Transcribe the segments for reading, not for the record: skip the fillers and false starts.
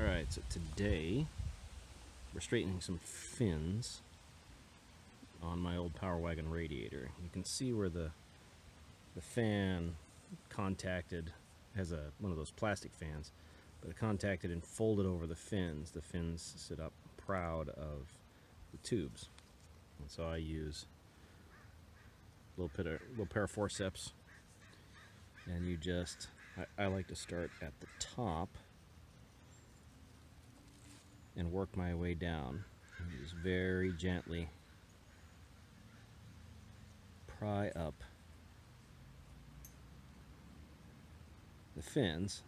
Alright, so today we're straightening some fins on my old Powerwagon radiator. You can see where the fan contacted, has one of those plastic fans, but it contacted and folded over the fins. The fins sit up proud of the tubes. And so I use a little pair of forceps, and you just, I like to start at the top and work my way down. And just very gently pry up the fins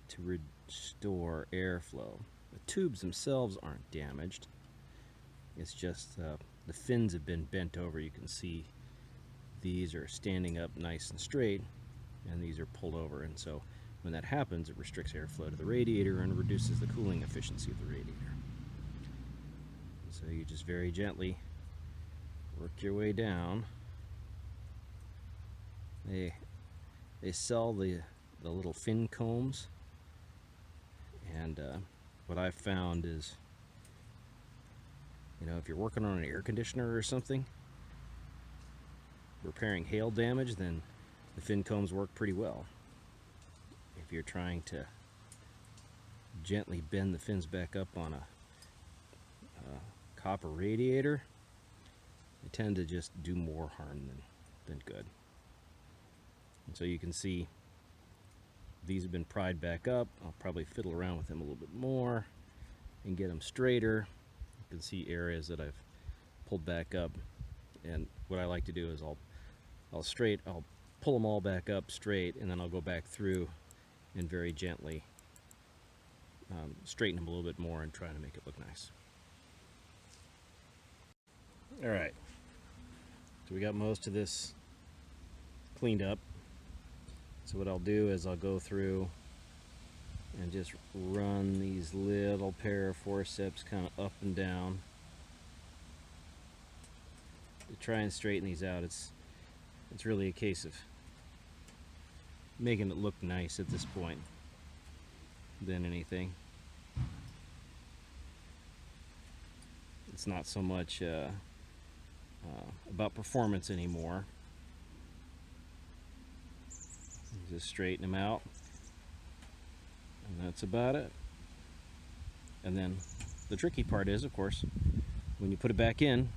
to restore airflow. The tubes themselves aren't damaged. It's just the fins have been bent over. You can see these are standing up nice and straight, and these are pulled over. And so when that happens, it restricts airflow to the radiator and reduces the cooling efficiency of the radiator. So you just very gently work your way down. They sell the little fin combs, and what I've found is, you know, if you're working on an air conditioner or something, repairing hail damage, then the fin combs work pretty well. If you're trying to gently bend the fins back up on a copper radiator, they tend to just do more harm than good. And so you can see these have been pried back up. I'll probably fiddle around with them a little bit more and get them straighter. You can see areas that I've pulled back up, and what I like to do is I'll pull them all back up straight, and then I'll go back through and very gently straighten them a little bit more and try to make it look nice. Alright, so we got most of this cleaned up. So what I'll do is I'll go through and just run these little pair of forceps kind of up and down to try and straighten these out. It's really a case of making it look nice at this point than anything. It's not so much about performance anymore. Just straighten them out, and that's about it. And then the tricky part is, of course, when you put it back in,